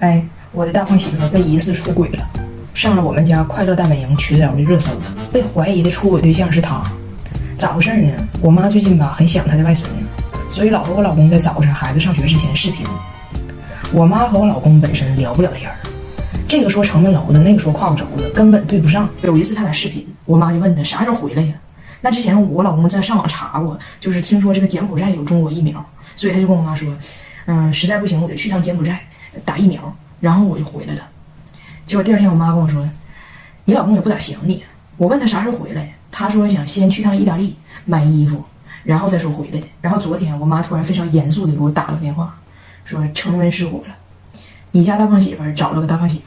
哎，我的大胖媳妇被疑似出轨了，上了我们家快乐大本营群聊的热搜。被怀疑的出轨对象是她，咋回事呢？我妈最近吧很想她的外孙女，所以老和我老公在早上孩子上学之前视频。我妈和我老公本身聊不了天，这个说城门楼子，那个说胯骨轴子，根本对不上。有一次他俩视频，我妈就问他啥时候回来呀？那之前我老公在上网查过，就是听说这个柬埔寨有中国疫苗，所以他就跟我妈说，实在不行我就去趟柬埔寨打疫苗，然后我就回来了。结果第二天我妈跟我说，你老公也不咋想你。我问他啥时候回来，他说想先去趟意大利买衣服，然后再说回来的。然后昨天我妈突然非常严肃的给我打了电话，说城门失火了，你家大胖媳妇找了个大胖媳妇，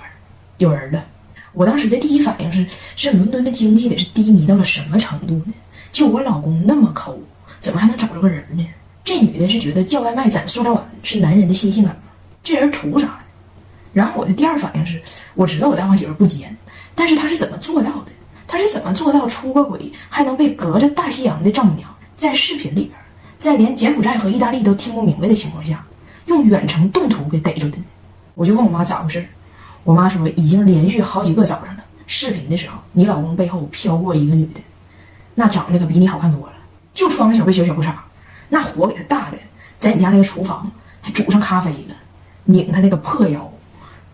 有人了。我当时的第一反应是伦敦的经济得是低迷到了什么程度呢？就我老公那么抠，怎么还能找着个人呢？这女的是觉得叫外卖攒塑料碗是男人的新鲜感吗？这人图啥呢？然后我的第二反应是，我知道我大胖媳妇不奸，但是她是怎么做到的？她是怎么做到出个轨还能被隔着大西洋的丈母娘在视频里边，在连柬埔寨和意大利都听不明白的情况下，用远程动图给逮住的呢？我就问我妈咋回事，我妈说已经连续好几个早上了，视频的时候你老公背后飘过一个女的，那长得可比你好看多了，就穿个小背心小裤衩，那火给他大的，在你家那个厨房还煮上咖啡了，拧他那个破腰，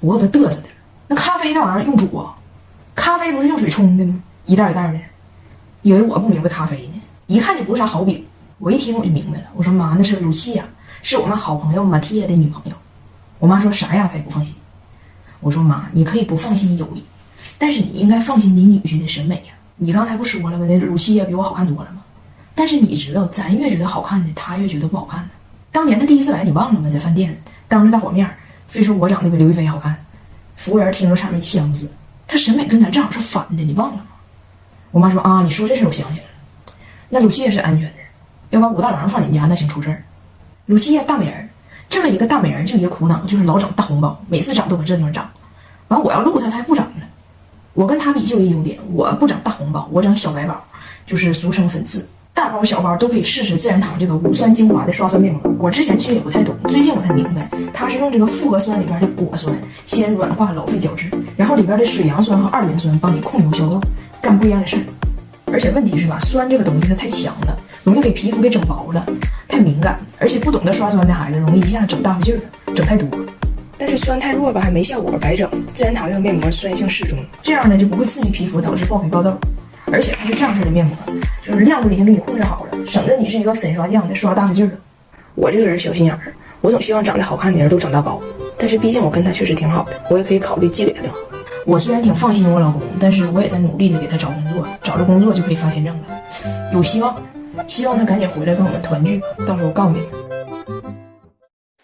脖子嘚瑟的。那咖啡那玩意儿用煮啊？咖啡不是用水冲的吗？一袋一袋的，以为我不明白咖啡呢，一看就不是啥好饼。我一听我就明白了，我说妈，那是鲁西亚，是我们好朋友马蒂亚的女朋友。我妈说啥呀，她也不放心。我说妈，你可以不放心友谊，但是你应该放心你女婿的审美呀。你刚才不说了吗？那鲁西亚比我好看多了吗？但是你知道，咱越觉得好看的，他越觉得不好看的。当年他第一次来，你忘了吗？在饭店当着大伙面非说我长得比刘亦菲好看，服务员听着差点气死死。他审美跟咱正好是反的，你忘了吗？我妈说啊，你说这事我想起来了。那鲁西亚是安全的，要把武大郎放你家那行出事儿。鲁西亚大美人，这么一个大美人就一个苦恼，就是老整大红包，每次长都搁这地方长。完我要录他还不长了。我跟他比就有一优点，我不长大红包，我长小白包，就是俗称粉刺。大包小包都可以试试自然堂这个无酸精华的刷酸面膜。我之前其实也不太懂，最近我才明白，它是用这个复合酸里边的果酸先软化老废角质，然后里边的水杨酸和二元酸帮你控油消痘，干不一样的事儿。而且问题是吧，酸这个东西它太强了，容易给皮肤给整薄了，太敏感，而且不懂得刷酸的孩子容易一下整大发劲儿，整太多。但是酸太弱吧还没效果，白整。自然堂这个面膜酸性适中，这样呢就不会刺激皮肤导致爆肥爆痘。而且它是这样式的面膜，就是亮度已经给你控制好了，省得你是一个粉刷匠得刷大发劲儿了。我这个人小心眼儿，我总希望长得好看的人都长大包，但是毕竟我跟他确实挺好的，我也可以考虑寄给他两盒。我虽然挺放心我老公，但是我也在努力的给他找工作，找着工作就可以发签证了，有希望，希望他赶紧回来跟我们团聚，到时候我告诉你。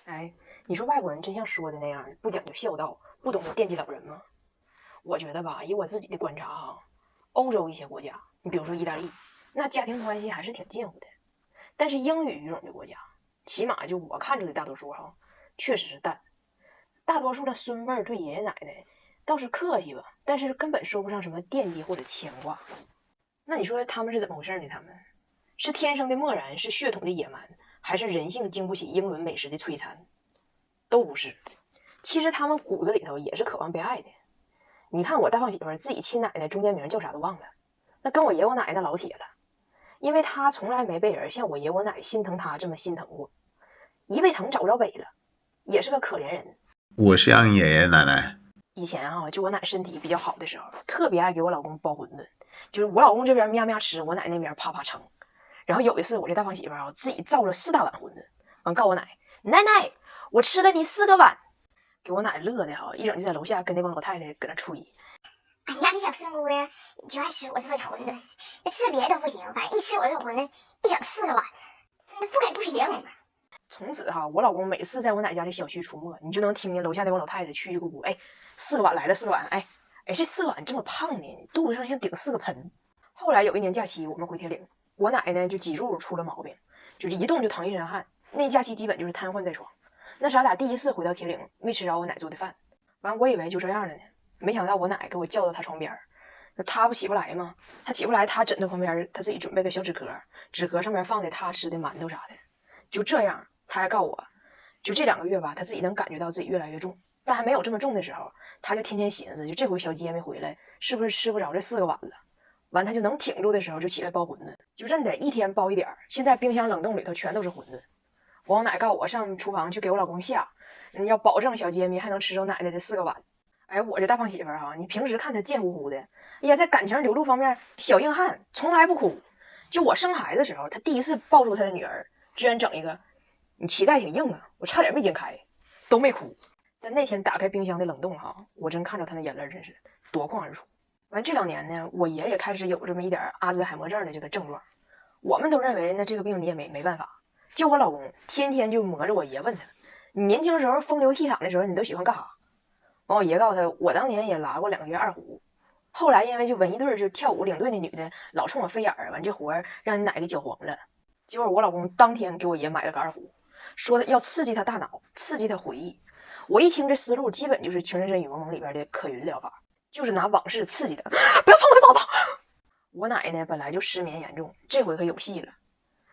哎，你说外国人真像说的那样不讲究孝道，不懂得惦记老人吗？我觉得吧，以我自己的观察哈，欧洲一些国家，你比如说意大利，那家庭关系还是挺近乎的。但是英语语种的国家，起码就我看着的大多数哈，确实是淡。大多数的孙辈对爷爷奶奶倒是客气吧，但是根本说不上什么惦记或者牵挂。那你说他们是怎么回事呢？他们是天生的漠然，是血统的野蛮，还是人性经不起英伦美食的摧残？都不是。其实他们骨子里头也是渴望被爱的。你看我大胖媳妇自己亲奶奶中间名叫啥都忘了，那跟我爷我奶奶老铁了，因为她从来没被人像我爷我奶心疼她这么心疼过，一被疼找不着北了，也是个可怜人。我是让爷爷奶奶以前啊，就我奶身体比较好的时候，特别爱给我老公包馄饨，就是我老公这边喵喵吃，我奶那边啪啪撑。然后有一次我这大胖媳妇啊，自己造了4大碗馄饨，完告我奶奶我吃了你4个碗，给我奶乐的哈，一整就在楼下跟那帮老太太搁那吹。哎呀，这小孙姑娘就爱吃我这份馄饨，吃别的不行，反正一吃我这馄饨，一整4个碗，那不给不行。从此哈，我老公每次在我奶家的小区出没，你就能听见楼下那帮老太太蛐咕咕，哎，4个碗来了，4个碗，哎，这4个碗这么胖呢，肚子上像顶4个盆。后来有一年假期，我们回铁岭，我奶呢就脊柱出了毛病，就是一动就淌一身汗，那假期基本就是瘫痪在床。那是俺俩第一次回到铁岭，没吃着我奶做的饭，完我以为就这样了呢，没想到我奶给我叫到她床边，那她不起不来吗？她起不来，她枕头旁边她自己准备个小纸壳，纸壳上面放的她吃的馒头啥的。就这样，她还告我，就这2个月吧，她自己能感觉到自己越来越重，但还没有这么重的时候，他就天天寻思，就这回小姐妹回来是不是吃不着这4个碗了。完他就能挺住的时候就起来包馄饨，就真得一天包一点。现在冰箱冷冻里头全都是馄饨。我奶告我上厨房去给我老公下，要保证小姐妹还能吃着奶奶的4个碗。哎，我这大胖媳妇哈，你平时看她贱乎乎的，哎呀，在感情流露方面小硬汉，从来不哭。就我生孩子的时候，她第一次抱住她的女儿，居然整一个你脐带挺硬啊，我差点没剪开，都没哭。但那天打开冰箱的冷冻哈，我真看着她的眼泪真是夺眶而出。完这2年呢，我爷爷开始有这么一点阿兹海默症的这个症状，我们都认为那这个病你也没办法。就我老公天天就磨着我爷，问他你年轻时候风流倜傥的时候你都喜欢干啥？完我爷告诉他，我当年也拉过2个月二胡，后来因为就文艺队就跳舞领队那女的老冲我飞眼儿，完这活让你奶给搅黄了。结果我老公当天给我爷买了个二胡，说要刺激他大脑，刺激他回忆。我一听这思路基本就是《情深深雨蒙蒙》里边的可云疗法，就是拿往事刺激他，不要碰我的宝宝。我奶呢本来就失眠严重，这回可有戏了。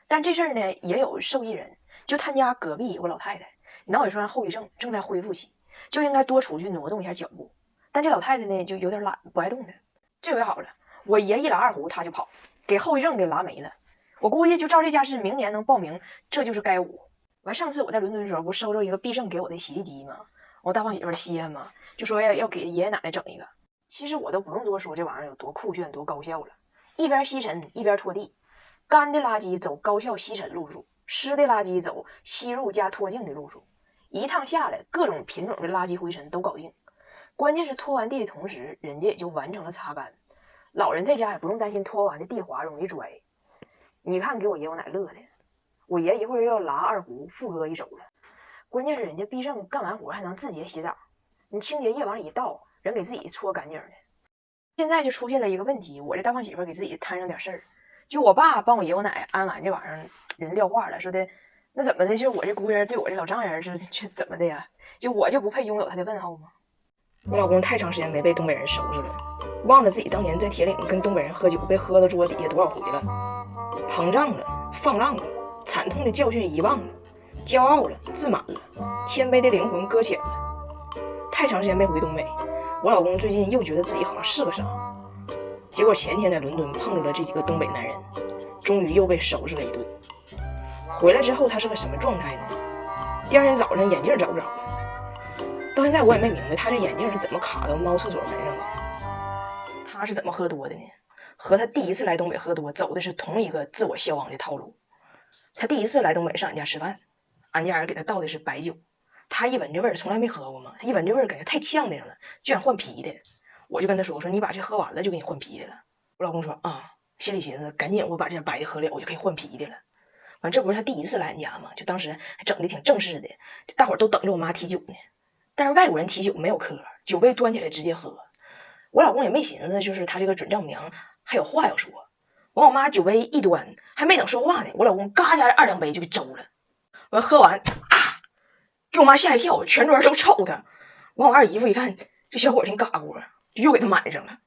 但这事儿呢也有受益人，就他家隔壁有个老太太，脑血栓后遗症正在恢复期，就应该多出去挪动一下脚步。但这老太太呢就有点懒，不爱动弹。这回好了，我爷一拉二胡他就跑，给后遗症给拉没了。我估计就照这架势，明年能报名，这就是该舞。完上次我在伦敦的时候，不收着一个必胜给我的洗衣机吗？我大胖媳妇的稀罕嘛，就说要给爷爷奶奶整一个。其实我都不用多说这玩意儿有多酷炫多高效了，一边吸尘一边拖地，干的垃圾走高效吸尘路数，湿的垃圾走吸入加脱净的路数，一趟下来各种品种的垃圾灰尘都搞定。关键是拖完地的同时，人家也就完成了擦干，老人在家也不用担心拖完的地滑容易拽。你看给我爷我奶乐的，我爷一会儿又要拉二胡副歌一首了。关键是人家必胜干完活还能自己洗澡，你清洁液往里一倒，人给自己搓干净的。现在就出现了一个问题，我这大胖媳妇给自己摊上点事儿。就我爸帮我爷我奶安完这玩意儿，人撂话了，说的那怎么的，就我这姑爷对我这老丈人是怎么的呀？就我就不配拥有他的问候吗？我老公太长时间没被东北人收拾了，忘了自己当年在铁岭跟东北人喝酒被喝到桌底下多少回了，膨胀了，放浪了，惨痛的教训遗忘了，骄傲了，自满了，谦卑的灵魂搁浅了。太长时间没回东北，我老公最近又觉得自己好像是个啥，结果前天在伦敦碰着了这几个东北男人，终于又被收拾了一顿。回来之后他是个什么状态呢？第二天早上眼镜找不着了，到现在我也没明白他这眼镜是怎么卡到猫厕所门上的。他是怎么喝多的呢？和他第一次来东北喝多走的是同一个自我消亡的套路。他第一次来东北上俺家吃饭，俺家人给他倒的是白酒，他一闻这味儿从来没喝过嘛，他一闻这味儿感觉太呛的了，就想换啤的。我就跟他说你把这喝完了就给你换啤的了。我老公说啊，心里寻思赶紧我把这白的喝了我就可以换啤的了。完这不是他第一次来俺家吗？就当时还整的挺正式的，大伙儿都等着我妈提酒呢。但是外国人提酒没有客，酒杯端起来直接喝。我老公也没寻思就是他这个准丈母娘还有话要说。完我妈酒杯一端还没等说话呢，我老公嘎家2两杯就给周了。完喝完给我妈吓一跳，全桌人都瞅他。完我二姨夫一看这小伙真嘎咕，就又给他买上了。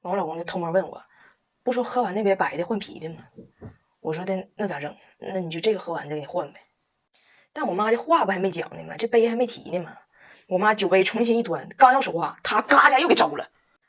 完我老公就偷摸问我，不说喝完那杯白的换啤的吗？我说的那咋整？那你就这个喝完再给你换呗。但我妈这话不还没讲呢吗？这杯还没提呢吗？我妈酒杯重新一端，刚要说话，他嘎家又给周了。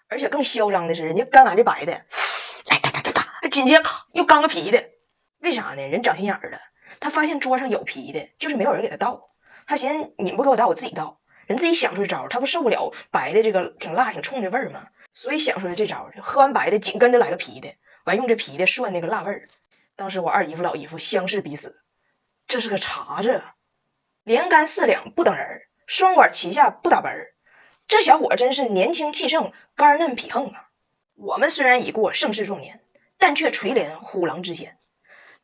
而且更嚣张的是，人家干完这白的，来哒哒哒哒，紧接着又干个啤的。为啥呢？人长心眼儿了，他发现桌上有啤的，就是没有人给他倒。他寻思你不给我倒，我自己倒。人自己想出这招，他不受不了白的这个挺辣挺冲的味儿吗？所以想出来这招，喝完白的紧跟着来个啤的，完用这啤的涮那个辣味儿。当时我二姨夫老姨夫相视彼此，这是个茬子，连干4两不等人，双管齐下不打奔儿。这小伙真是年轻气盛，肝嫩脾横啊！我们虽然已过盛世壮年，但却垂怜虎狼之嫌。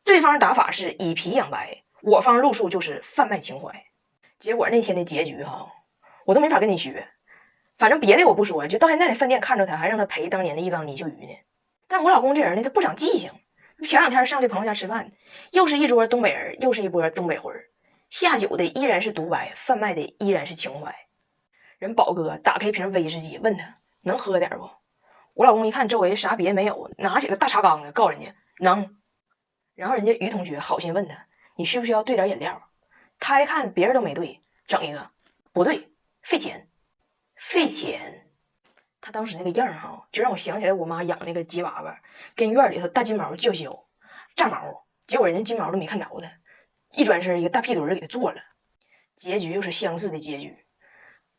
对方打法是以皮养白，我方路数就是贩卖情怀。结果那天的结局我都没法跟你学。反正别的我不说，就到现在的饭店看着他，还让他赔当年的一缸泥鳅鱼呢。但我老公这人呢，他不长记性。前2天上这朋友家吃饭，又是一桌东北人，又是一波东北魂儿，下酒的依然是独白，贩卖的依然是情怀。人宝哥打开一瓶威士忌，问他能喝点不？我老公一看周围啥别没有，拿起个大茶缸子告人家能。然后人家于同学好心问他，你需不需要兑点饮料？他一看别人都没兑，整一个不对，费钱，费钱。他当时那个样哈，就让我想起来我妈养那个吉娃娃，跟院里头大金毛叫嚣炸毛，结果人家金毛都没看着他，一转身一个大屁墩给他做了。结局又是相似的结局，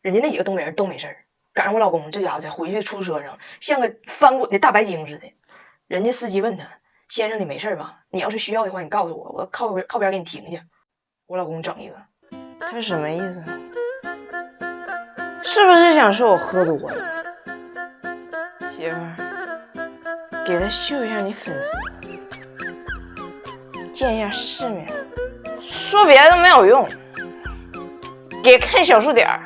人家那几个东北人都没事儿，赶上我老公这家伙在回去出租车上像个翻滚的大白鲸似的。人家司机问他：“先生，你没事吧？你要是需要的话，你告诉我，我靠边给你停下。”我老公整一个，他是什么意思？是不是想说我喝多了？媳妇儿，给他秀一下你粉丝，见一下世面。说别的都没有用，给看小数点儿。